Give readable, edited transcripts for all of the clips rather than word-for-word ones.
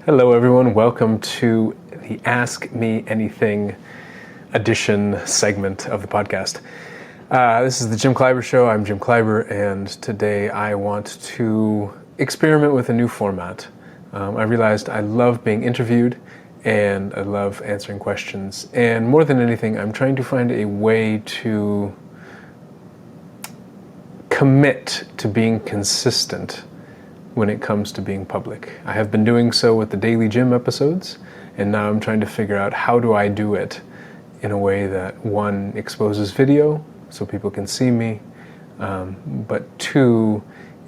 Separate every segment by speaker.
Speaker 1: Hello everyone, welcome to the Ask Me Anything edition segment of the podcast. This is the Jim Kleiber Show. I'm Jim Kleiber, and today I want to experiment with a new format. I realized I love being interviewed and I love answering questions, and more than anything I'm trying to find a way to commit to being consistent when it comes to being public. I have been doing so with the Daily Jim episodes, and now I'm trying to figure out how do I do it in a way that, one, exposes video so people can see me, but two,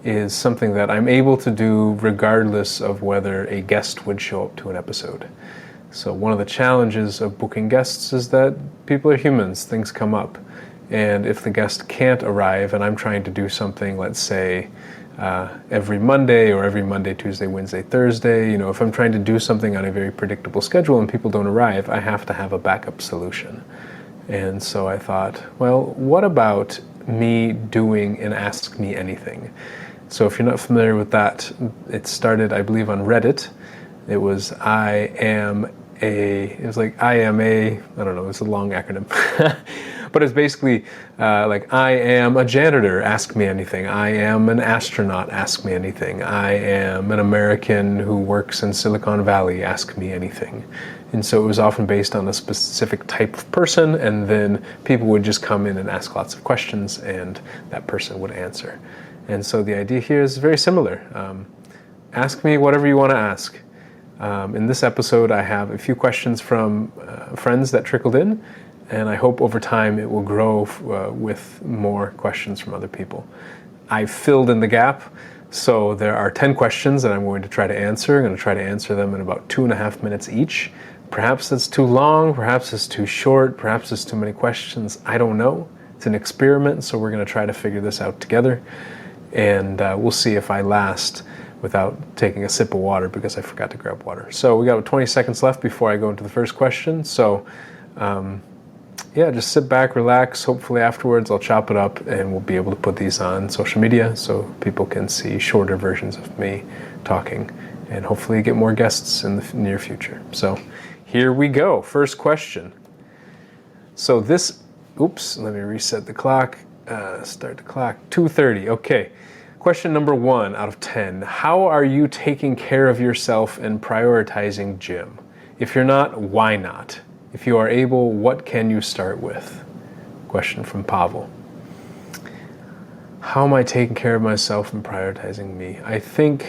Speaker 1: is something that I'm able to do regardless of whether a guest would show up to an episode. So one of the challenges of booking guests is that people are humans, things come up, and if the guest can't arrive and I'm trying to do something, let's say, every Monday or every Monday, Tuesday, Wednesday, Thursday, if I'm trying to do something on a very predictable schedule and people don't arrive, I have to have a backup solution. And so I thought, well, what about me doing an Ask Me Anything? So if you're not familiar with that, it started, I believe, on Reddit. It was I don't know, it's a long acronym. But it's basically like, I am a janitor, ask me anything. I am an astronaut, ask me anything. I am an American who works in Silicon Valley, ask me anything. And so it was often based on a specific type of person, and then people would just come in and ask lots of questions, and that person would answer. And so the idea here is very similar. Ask me whatever you want to ask. In this episode, I have a few questions from friends that trickled in, and I hope over time it will grow with more questions from other people. I've filled in the gap, so there are 10 questions that I'm going to try to answer. I'm going to try to answer them in about 2.5 minutes each. Perhaps it's too long, perhaps it's too short, perhaps it's too many questions. I don't know. It's an experiment, so we're going to try to figure this out together, and we'll see if I last without taking a sip of water because I forgot to grab water. So we got 20 seconds left before I go into the first question. So just sit back, relax. Hopefully afterwards I'll chop it up and we'll be able to put these on social media so people can see shorter versions of me talking and hopefully get more guests in the near future. So here we go. First question. So let me reset the clock. Start the clock. 2:30. Okay. Question number 1 out of 10. How are you taking care of yourself and prioritizing Jim? If you're not, why not? If you are able, what can you start with? Question from Pavel. How am I taking care of myself and prioritizing me? I think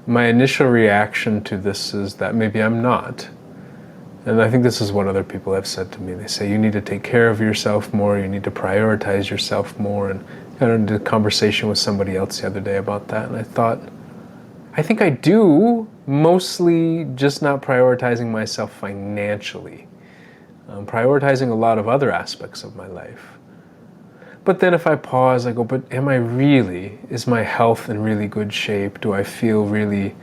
Speaker 1: my initial reaction to this is that maybe I'm not. And I think this is what other people have said to me. They say you need to take care of yourself more, you need to prioritize yourself more. And I had a conversation with somebody else the other day about that, and I thought, I think I do, mostly just not prioritizing myself financially. I'm prioritizing a lot of other aspects of my life. But then if I pause, I go, but am I really? Is my health in really good shape? Do I feel really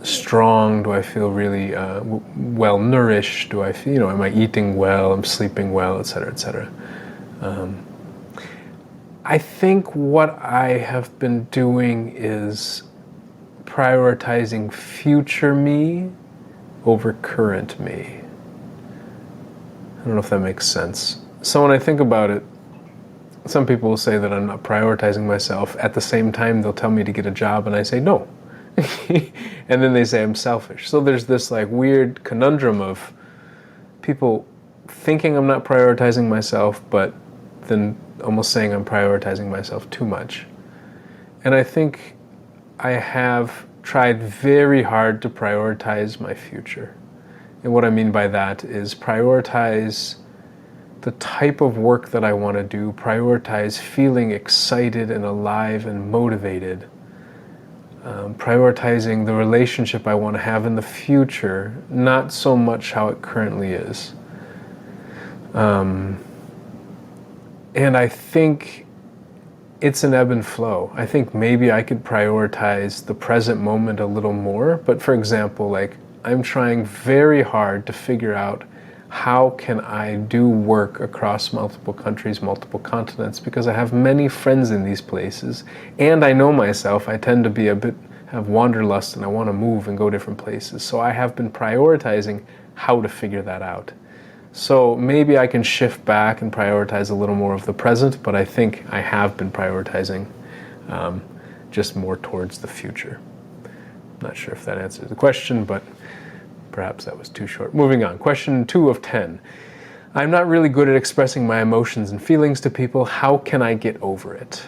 Speaker 1: strong? Do I feel really well nourished? Do I feel, am I eating well? I'm sleeping well, etc., etc. I think what I have been doing is prioritizing future me over current me. I don't know if that makes sense. So when I think about it, some people will say that I'm not prioritizing myself. At the same time, they'll tell me to get a job and I say no. And then they say I'm selfish. So there's this weird conundrum of people thinking I'm not prioritizing myself, but then almost saying I'm prioritizing myself too much. And I think I have tried very hard to prioritize my future. And what I mean by that is prioritize the type of work that I want to do, prioritize feeling excited and alive and motivated, prioritizing the relationship I want to have in the future, not so much how it currently is. And I think it's an ebb and flow. I think maybe I could prioritize the present moment a little more, but for example, I'm trying very hard to figure out how can I do work across multiple countries, multiple continents, because I have many friends in these places, and I know myself, I tend to be have have wanderlust and I want to move and go different places. So I have been prioritizing how to figure that out. So maybe I can shift back and prioritize a little more of the present, but I think I have been prioritizing just more towards the future. Not sure if that answers the question, but perhaps that was too short. Moving on. Question 2 of 10. I'm not really good at expressing my emotions and feelings to people. How can I get over it?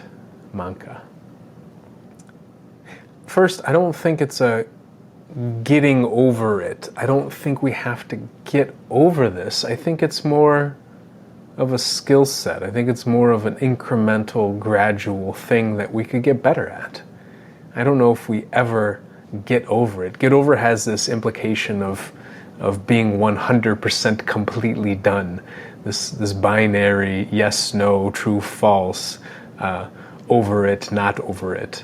Speaker 1: Manka. First, I don't think it's a getting over it. I don't think we have to get over this. I think it's more of a skill set. I think it's more of an incremental, gradual thing that we could get better at. I don't know if we ever get over it. Get over has this implication of being 100% completely done. This binary yes, no, true, false, over it, not over it.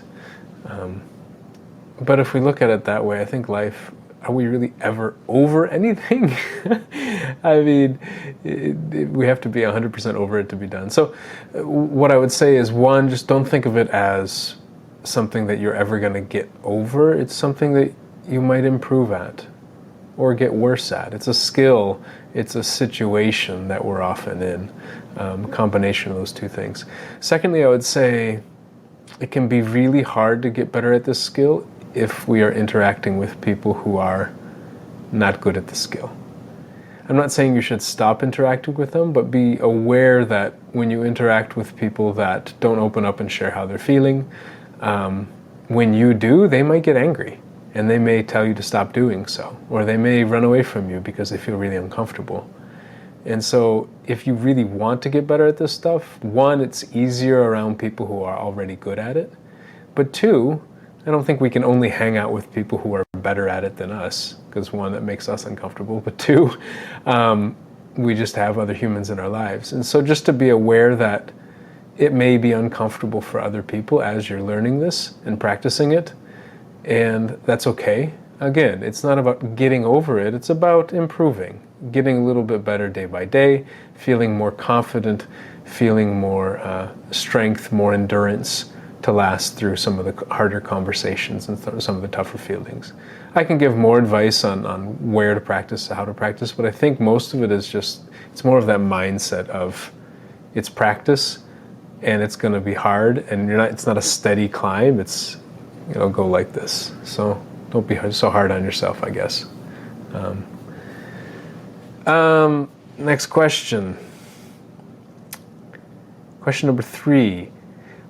Speaker 1: But if we look at it that way, I think life, are we really ever over anything? I mean, we have to be 100% over it to be done. So what I would say is, one, just don't think of it as something that you're ever going to get over. It's something that you might improve at or get worse at. It's a skill, it's a situation that we're often in, a combination of those two things. Secondly, I would say it can be really hard to get better at this skill if we are interacting with people who are not good at the skill. I'm not saying you should stop interacting with them, but be aware that when you interact with people that don't open up and share how they're feeling, when you do, they might get angry and they may tell you to stop doing so, or they may run away from you because they feel really uncomfortable. And so if you really want to get better at this stuff, one, it's easier around people who are already good at it, but two, I don't think we can only hang out with people who are better at it than us, because one, that makes us uncomfortable, but two, we just have other humans in our lives. And so just to be aware that it may be uncomfortable for other people as you're learning this and practicing it, and that's okay. Again, it's not about getting over it, it's about improving, getting a little bit better day by day, feeling more confident, feeling more strength, more endurance, to last through some of the harder conversations and some of the tougher feelings. I can give more advice on where to practice, how to practice, but I think most of it is just, it's more of that mindset of it's practice and it's going to be hard and it's not a steady climb, it's, go like this. So don't be so hard on yourself, I guess. Next question. Question number 3.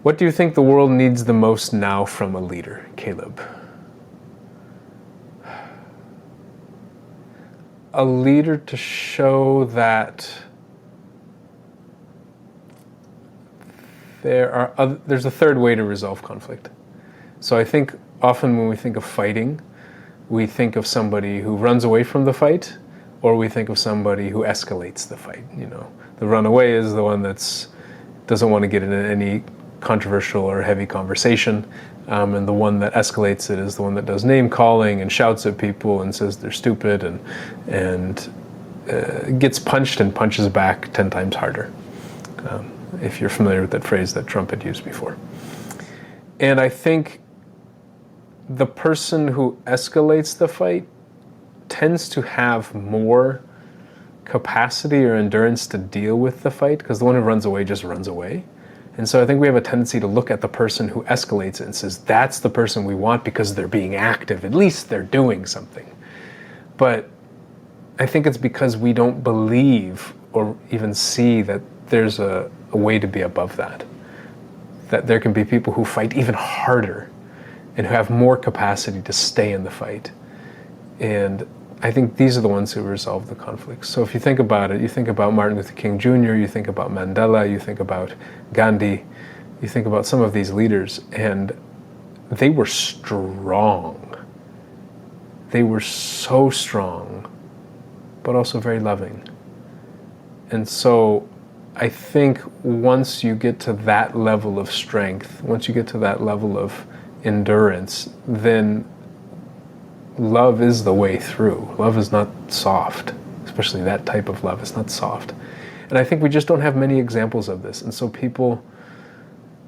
Speaker 1: What do you think the world needs the most now from a leader, Caleb? A leader to show that there's a third way to resolve conflict. So I think often when we think of fighting, we think of somebody who runs away from the fight, or we think of somebody who escalates the fight. The runaway is the one that's doesn't want to get into any controversial or heavy conversation, and the one that escalates it is the one that does name calling and shouts at people and says they're stupid and gets punched and punches back 10 times harder, if you're familiar with that phrase that Trump had used before. And I think the person who escalates the fight tends to have more capacity or endurance to deal with the fight, because the one who runs away just runs away. And so I think we have a tendency to look at the person who escalates it and says, that's the person we want because they're being active. At least they're doing something. But I think it's because we don't believe or even see that there's a way to be above that. That there can be people who fight even harder and who have more capacity to stay in the fight. And I think these are the ones who resolve the conflicts. So if you think about it, you think about Martin Luther King Jr., you think about Mandela, you think about Gandhi, you think about some of these leaders, and they were strong. They were so strong, but also very loving. And so I think once you get to that level of strength, once you get to that level of endurance, then love is the way through. Love is not soft, especially that type of love is not soft. And I think we just don't have many examples of this. And so people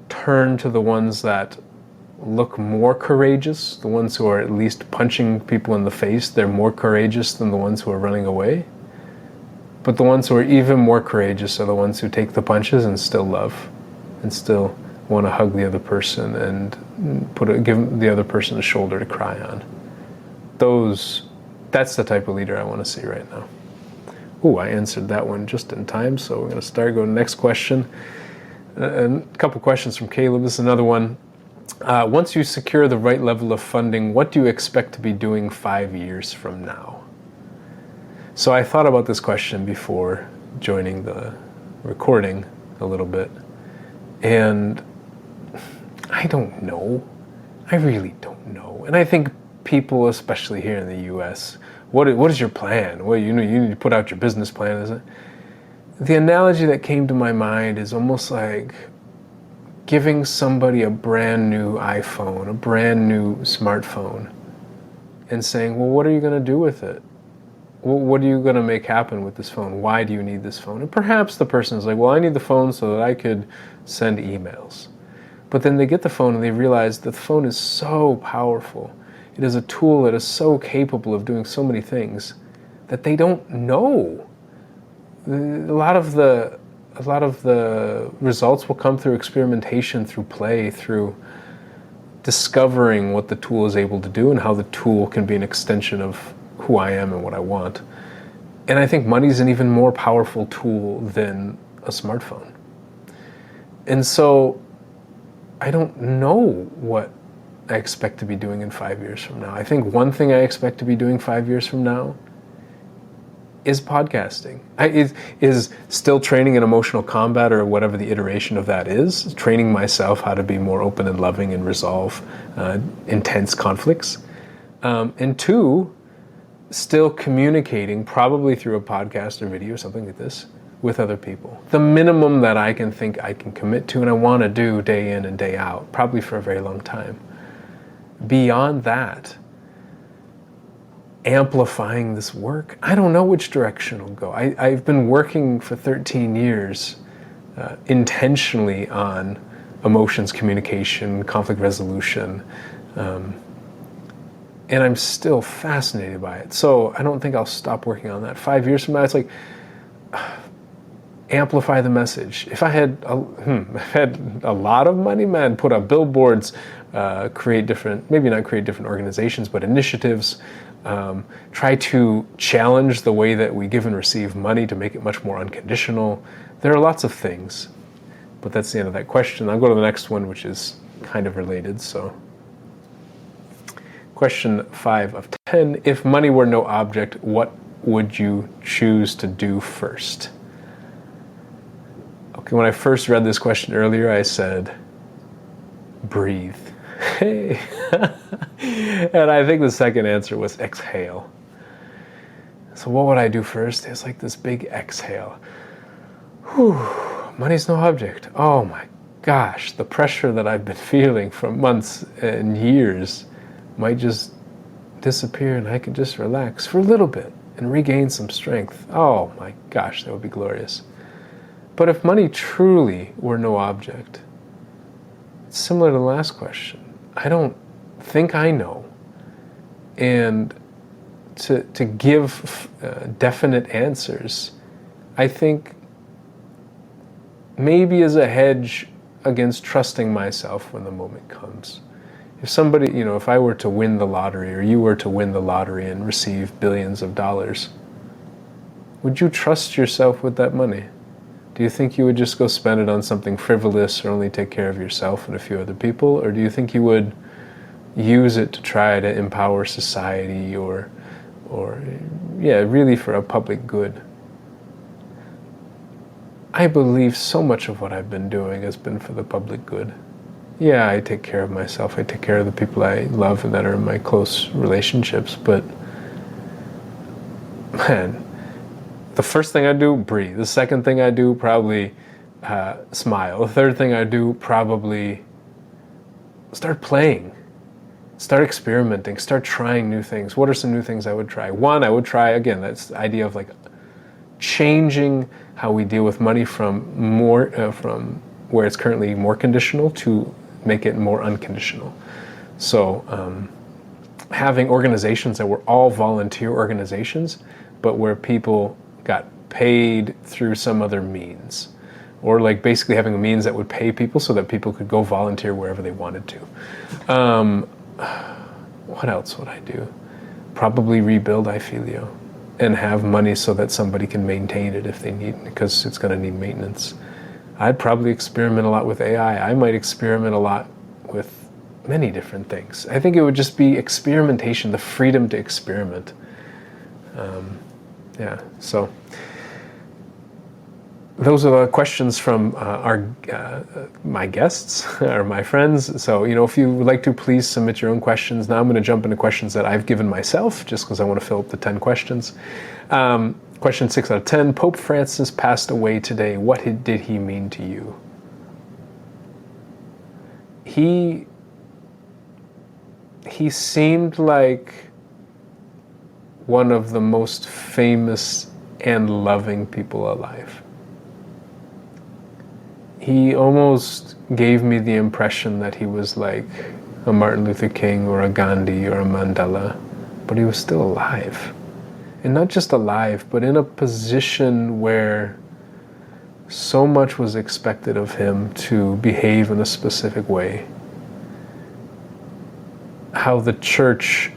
Speaker 1: turn to the ones that look more courageous, the ones who are at least punching people in the face, they're more courageous than the ones who are running away. But the ones who are even more courageous are the ones who take the punches and still love, and still want to hug the other person and give the other person a shoulder to cry on. That's the type of leader I want to see right now. Ooh, I answered that one just in time, so we're going to start going to the next question. A couple questions from Caleb. This is another one. Once you secure the right level of funding, what do you expect to be doing 5 years from now? So I thought about this question before joining the recording a little bit, and I don't know. I really don't know. And I think people, especially here in the U.S., what is your plan? Well, you need to put out your business plan, isn't it? The analogy that came to my mind is almost like giving somebody a brand new iPhone, a brand new smartphone, and saying, well, what are you going to do with it? What are you going to make happen with this phone? Why do you need this phone? And perhaps the person is like, well, I need the phone so that I could send emails. But then they get the phone and they realize that the phone is so powerful. It is a tool that is so capable of doing so many things that they don't know. A lot of the results will come through experimentation, through play, through discovering what the tool is able to do and how the tool can be an extension of who I am and what I want. And I think money is an even more powerful tool than a smartphone. And so I don't know what I expect to be doing in 5 years from now. I think one thing I expect to be doing 5 years from now is podcasting. Is still training in emotional combat, or whatever the iteration of that is, training myself how to be more open and loving and resolve intense conflicts. And two, still communicating, probably through a podcast or video, something like this, with other people. The minimum that I can think I can commit to and I want to do day in and day out, probably for a very long time. Beyond that, amplifying this work, I don't know which direction it'll go. I've been working for 13 years intentionally on emotions, communication, conflict resolution, and I'm still fascinated by it. So I don't think I'll stop working on that. 5 years from now, it's like, amplify the message. If I had a lot of money, man, put up billboards, create different, maybe not create different organizations, but initiatives, try to challenge the way that we give and receive money to make it much more unconditional. There are lots of things, but that's the end of that question. I'll go to the next one, which is kind of related. So, question 5 of 10, if money were no object, what would you choose to do first? Okay, when I first read this question earlier, I said, breathe. Hey. And I think the second answer was exhale. So what would I do first? It's like this big exhale. Whew, money's no object. Oh my gosh, the pressure that I've been feeling for months and years might just disappear, and I could just relax for a little bit and regain some strength. Oh my gosh, that would be glorious. But if money truly were no object, it's similar to the last question. I don't think I know. And to give definite answers, I think maybe as a hedge against trusting myself when the moment comes. If somebody, if I were to win the lottery, or you were to win the lottery and receive billions of dollars, would you trust yourself with that money? Do you think you would just go spend it on something frivolous or only take care of yourself and a few other people? Or do you think you would use it to try to empower society or really for a public good? I believe so much of what I've been doing has been for the public good. Yeah, I take care of myself. I take care of the people I love and that are in my close relationships. But, man, the first thing I do, breathe. The second thing I do, probably smile. The third thing I do, probably start playing. Start experimenting. Start trying new things. What are some new things I would try? One, I would try, again, that's the idea of like changing how we deal with money from where it's currently more conditional to make it more unconditional. So having organizations that were all volunteer organizations, but where people got paid through some other means, or like basically having a means that would pay people so that people could go volunteer wherever they wanted to. What else would I do? Probably rebuild iFilio and have money so that somebody can maintain it if they need, because it's going to need maintenance. I'd probably experiment a lot with AI. I might experiment a lot with many different things. I think it would just be experimentation, the freedom to experiment. So those are the questions from my guests or my friends. So, if you would like to, please submit your own questions. Now I'm going to jump into questions that I've given myself, just because I want to fill up the 10 questions. Question 6 out of 10, Pope Francis passed away today. What did he mean to you? He seemed like one of the most famous and loving people alive. He almost gave me the impression that he was like a Martin Luther King or a Gandhi or a Mandela, but he was still alive. And not just alive, but in a position where so much was expected of him to behave in a specific way. How the church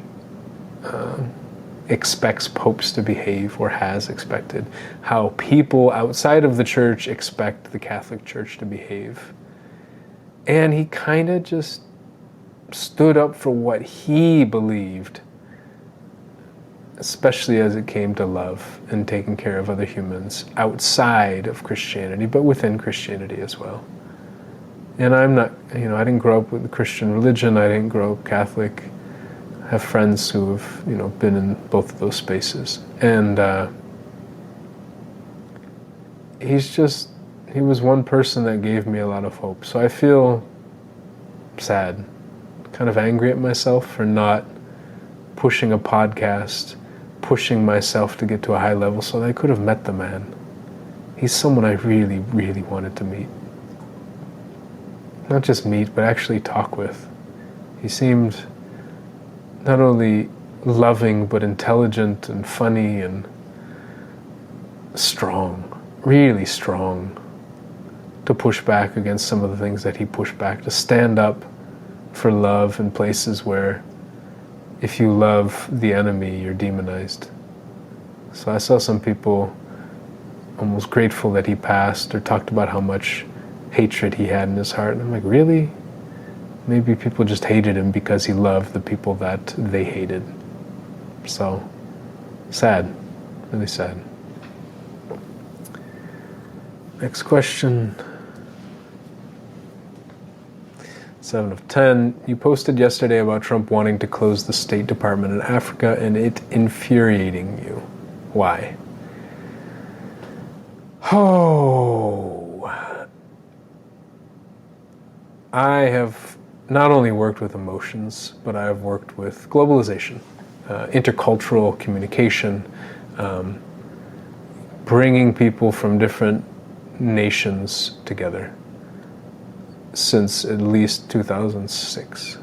Speaker 1: expects popes to behave, or has expected. How people outside of the church expect the Catholic Church to behave. And he kind of just stood up for what he believed, especially as it came to love and taking care of other humans outside of Christianity, but within Christianity as well. And I'm not, I didn't grow up with the Christian religion. I didn't grow up Catholic. I have friends who have, been in both of those spaces. And he was one person that gave me a lot of hope. So I feel sad, kind of angry at myself for not pushing a podcast, pushing myself to get to a high level so that I could have met the man. He's someone I really, really wanted to meet. Not just meet, but actually talk with. He seemed not only loving, but intelligent and funny and strong, really strong, to push back against some of the things that he pushed back, to stand up for love in places where if you love the enemy, you're demonized. So I saw some people almost grateful that he passed, or talked about how much hatred he had in his heart. And I'm like, really? Maybe people just hated him because he loved the people that they hated. So, sad. Really sad. Next question. 7 of 10. You posted yesterday about Trump wanting to close the State Department in Africa and it infuriating you. Why? Oh. I have not only worked with emotions, but I have worked with globalization, intercultural communication, bringing people from different nations together since at least 2006.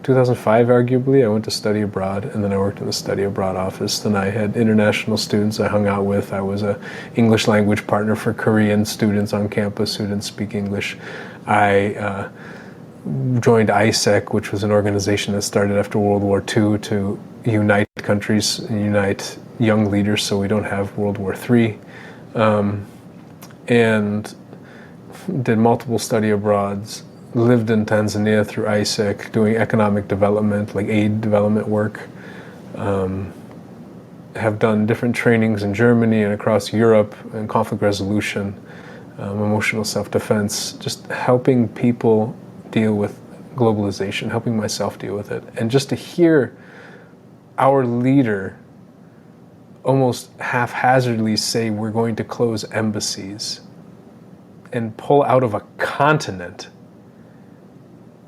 Speaker 1: 2005, arguably, I went to study abroad, and then I worked in the study abroad office. Then I had international students I hung out with. I was an English language partner for Korean students on campus who didn't speak English. I joined ISEC, which was an organization that started after World War II to unite countries and unite young leaders so we don't have World War III. And did multiple study abroads, lived in Tanzania through ISEC, doing economic development, like aid development work. Have done different trainings in Germany and across Europe in conflict resolution, emotional self-defense, just helping people deal with globalization, helping myself deal with it. And just to hear our leader almost haphazardly say we're going to close embassies and pull out of a continent,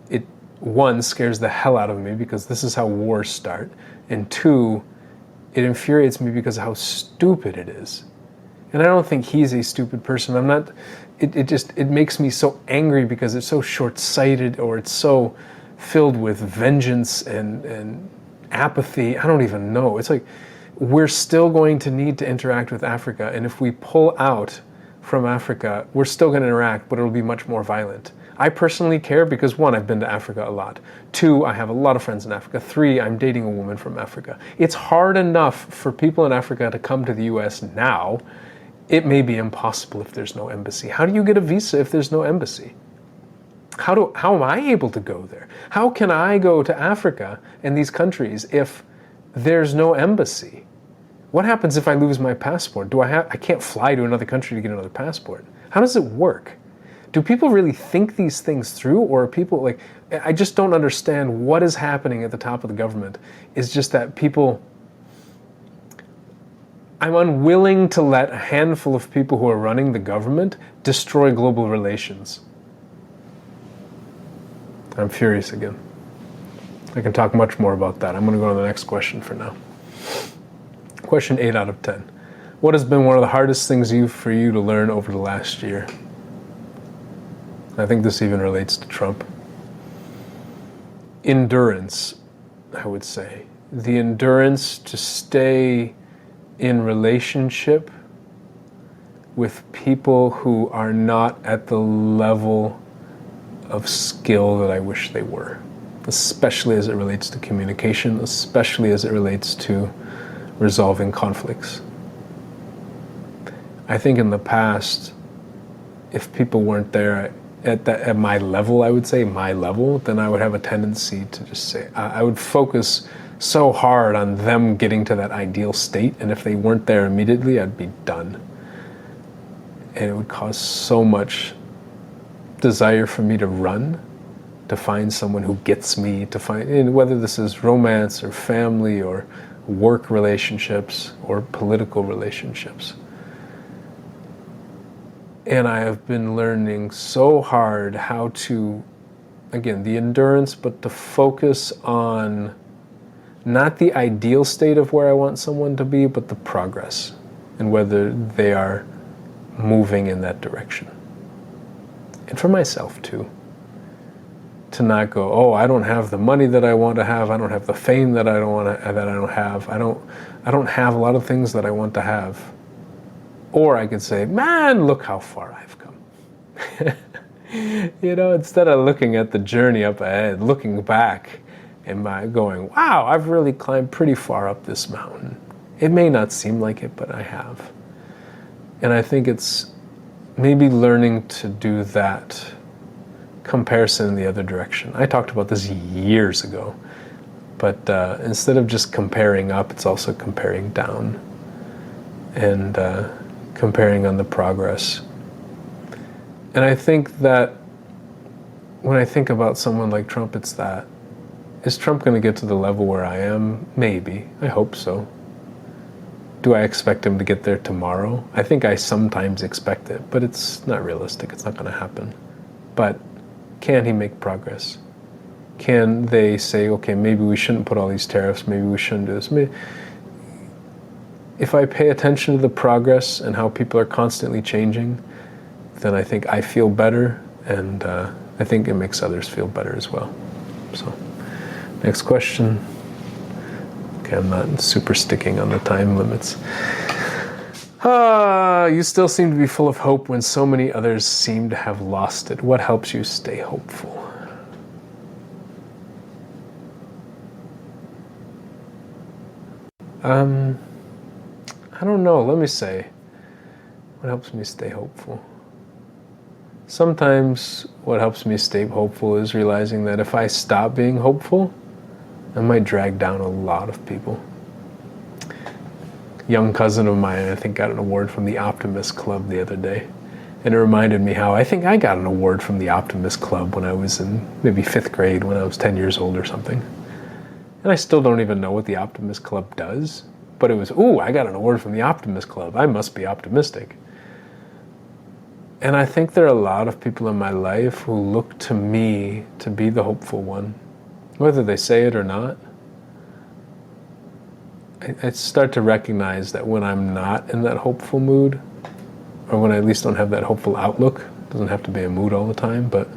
Speaker 1: it, one, scares the hell out of me because this is how wars start, and two, it infuriates me because of how stupid it is. And I don't think he's a stupid person. I'm not, it makes me so angry because it's so short-sighted, or it's so filled with vengeance and apathy. I don't even know. It's like, we're still going to need to interact with Africa. And if we pull out from Africa, we're still going to interact, but it'll be much more violent. I personally care because, one, I've been to Africa a lot. Two, I have a lot of friends in Africa. Three, I'm dating a woman from Africa. It's hard enough for people in Africa to come to the US now. It may be impossible if there's no embassy. How do you get a visa if there's no embassy? How am I able to go there? How can I go to Africa and these countries if there's no embassy? What happens if I lose my passport? I can't fly to another country to get another passport. How does it work? Do people really think these things through, or are people like, I just don't understand what is happening at the top of the government. It's just that people, I'm unwilling to let a handful of people who are running the government destroy global relations. I'm furious again. I can talk much more about that. I'm going to go to the next question for now. Question 8 out of 10. What has been one of the hardest things for you to learn over the last year? I think this even relates to Trump. Endurance, I would say. The endurance to stay in relationship with people who are not at the level of skill that I wish they were, especially as it relates to communication, especially as it relates to resolving conflicts. I think in the past, if people weren't there at my level, I would say my level, then I would have a tendency to just say, I would focus so hard on them getting to that ideal state, and if they weren't there immediately, I'd be done. And it would cause so much desire for me to run, to find someone who gets me, to find, and whether this is romance or family or work relationships or political relationships. And I have been learning so hard how to, again, the endurance, but to focus on not the ideal state of where I want someone to be, but the progress and whether they are moving in that direction. And for myself too, to not go, oh, I don't have the money that I want to have, I don't have the fame that I don't have, I don't have a lot of things that I want to have. Or I could say, man, look how far I've come. Instead of looking at the journey up ahead, looking back and going, wow, I've really climbed pretty far up this mountain. It may not seem like it, but I have. And I think it's maybe learning to do that comparison in the other direction. I talked about this years ago, but instead of just comparing up, it's also comparing down and comparing on the progress. And I think that when I think about someone like Trump, it's that. Is Trump going to get to the level where I am? Maybe. I hope so. Do I expect him to get there tomorrow? I think I sometimes expect it, but it's not realistic. It's not going to happen. But can he make progress? Can they say, okay, maybe we shouldn't put all these tariffs, maybe we shouldn't do this? If I pay attention to the progress and how people are constantly changing, then I think I feel better, and I think it makes others feel better as well. So, next question. Okay, I'm not super sticking on the time limits. You still seem to be full of hope when so many others seem to have lost it. What helps you stay hopeful? I don't know. Let me say, what helps me stay hopeful? Sometimes what helps me stay hopeful is realizing that if I stop being hopeful, I might drag down a lot of people. A young cousin of mine, I think, got an award from the Optimist Club the other day. And it reminded me how I think I got an award from the Optimist Club when I was in maybe 5th grade, when I was 10 years old or something. And I still don't even know what the Optimist Club does. But it was, ooh, I got an award from the Optimist Club. I must be optimistic. And I think there are a lot of people in my life who look to me to be the hopeful one, whether they say it or not. I start to recognize that when I'm not in that hopeful mood, or when I at least don't have that hopeful outlook, it doesn't have to be a mood all the time, but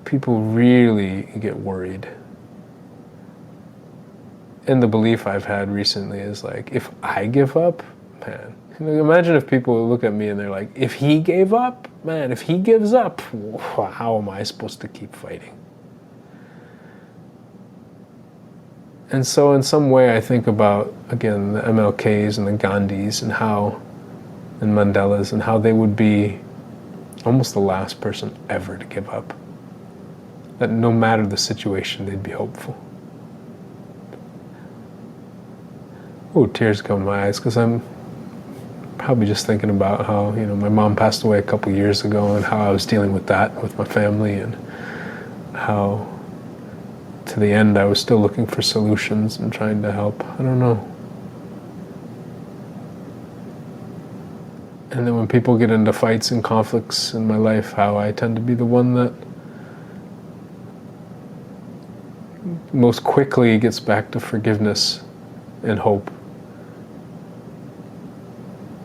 Speaker 1: people really get worried. And the belief I've had recently is like, if I give up, man, imagine if people look at me and they're like, if he gave up, man, if he gives up, how am I supposed to keep fighting? And so in some way I think about, again, the MLKs and the Gandhis and Mandelas and how they would be almost the last person ever to give up. That no matter the situation, they'd be hopeful. Oh, tears come to my eyes because I'm probably just thinking about how, my mom passed away a couple years ago and how I was dealing with that with my family, and how to the end I was still looking for solutions and trying to help. I don't know. And then when people get into fights and conflicts in my life, how I tend to be the one that most quickly gets back to forgiveness and hope,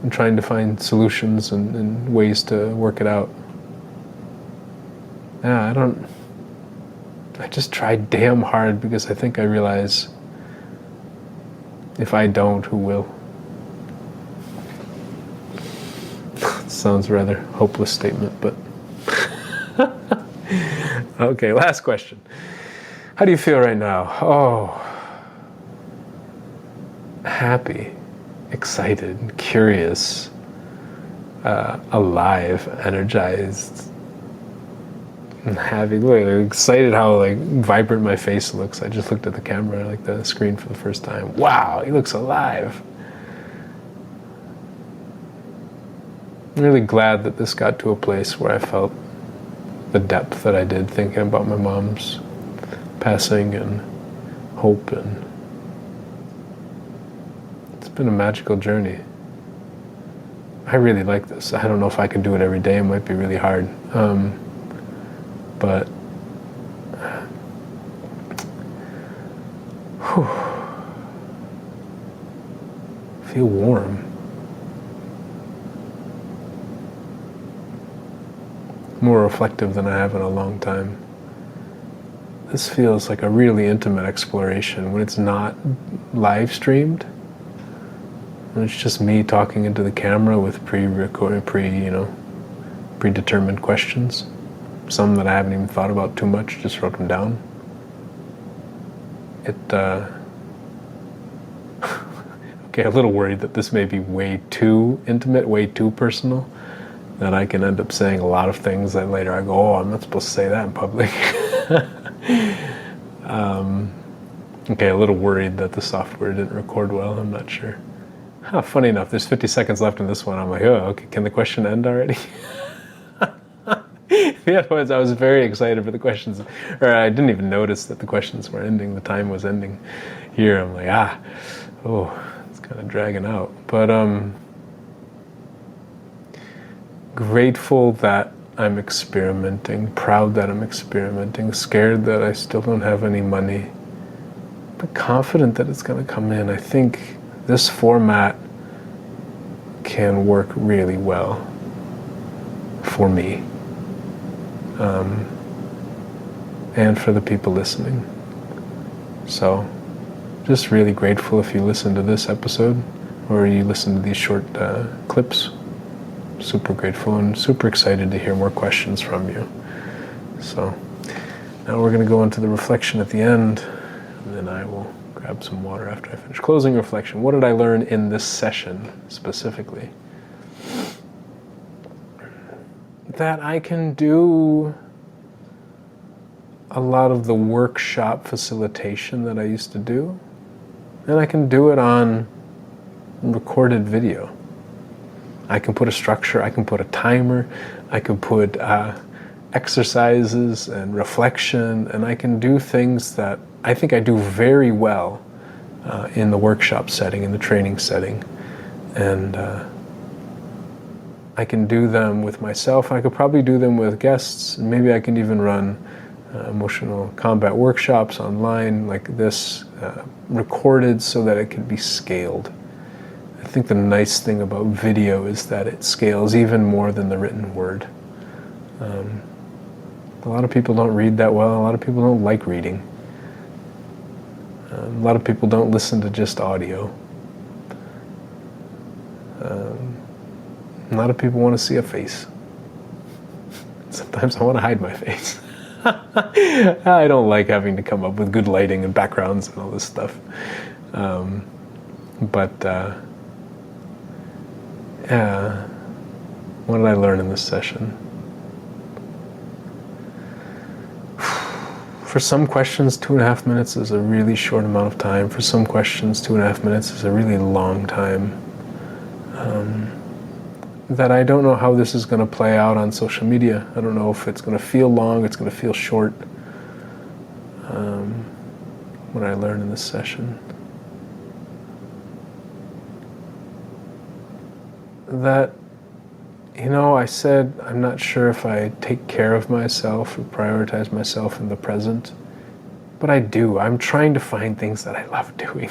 Speaker 1: and trying to find solutions and ways to work it out. Yeah, I just try damn hard because I think I realize if I don't, who will? Sounds rather hopeless statement, but okay, last question. How do you feel right now? Oh, happy, excited, curious, alive, energized, and happy. Look, I'm excited how vibrant my face looks. I just looked at the camera, the screen for the first time. Wow, he looks alive. I'm really glad that this got to a place where I felt the depth that I did thinking about my mom's passing and hope, and it's been a magical journey. I really like this. I don't know if I can do it every day. It might be really hard. But feel warm. More reflective than I have in a long time. This feels like a really intimate exploration when it's not live streamed. And it's just me talking into the camera with predetermined questions. Some that I haven't even thought about too much, just wrote them down. Okay, a little worried that this may be way too intimate, way too personal, that I can end up saying a lot of things that later I go, oh, I'm not supposed to say that in public. Okay, a little worried that the software didn't record well, I'm not sure. Funny enough, there's 50 seconds left in this one. I'm like, oh, okay, can the question end already? The other ones, I was very excited for the questions, or I didn't even notice that the questions were ending, the time was ending. Here, I'm like, it's kind of dragging out. But grateful that I'm experimenting, proud that I'm experimenting, scared that I still don't have any money, but confident that it's going to come in. I think this format can work really well for me. And for the people listening. So, just really grateful if you listen to this episode or you listen to these short clips. Super grateful and super excited to hear more questions from you. So, now we're going to go into the reflection at the end, and then I will grab some water after I finish. Closing reflection. What did I learn in this session specifically? That I can do a lot of the workshop facilitation that I used to do, and I can do it on recorded video. I can put a structure, I can put a timer, I can put exercises and reflection, and I can do things that I think I do very well in the workshop setting, in the training setting. And I can do them with myself. I could probably do them with guests. And maybe I can even run emotional combat workshops online like this recorded so that it could be scaled. I think the nice thing about video is that it scales even more than the written word. A lot of people don't read that well. A lot of people don't like reading. A lot of people don't listen to just audio. A lot of people want to see a face. Sometimes I want to hide my face. I don't like having to come up with good lighting and backgrounds and all this stuff. What did I learn in this session? For some questions, 2.5 minutes is a really short amount of time. For some questions, 2.5 minutes is a really long time. That I don't know how this is going to play out on social media. I don't know if it's going to feel long, it's going to feel short. What I learned in this session. That, I said I'm not sure if I take care of myself or prioritize myself in the present, but I do. I'm trying to find things that I love doing.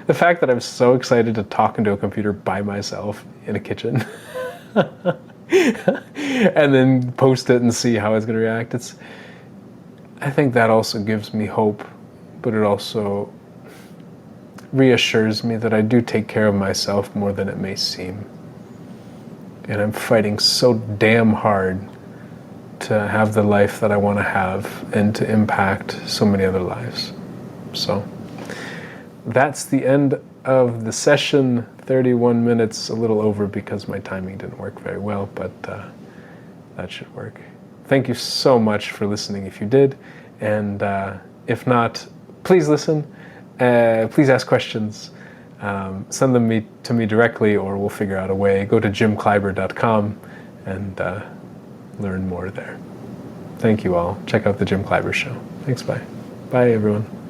Speaker 1: The fact that I'm so excited to talk into a computer by myself in a kitchen and then post it and see how it's going to react. I think that also gives me hope, but it also reassures me that I do take care of myself more than it may seem. And I'm fighting so damn hard to have the life that I want to have and to impact so many other lives. So that's the end of the session. 31 minutes, a little over because my timing didn't work very well, but that should work. Thank you so much for listening if you did. And if not, please listen. Please ask questions. Send them to me directly, or we'll figure out a way. Go to jimkleiber.com and learn more there. Thank you all. Check out the Jim Kleiber Show. Thanks, bye. Bye, everyone.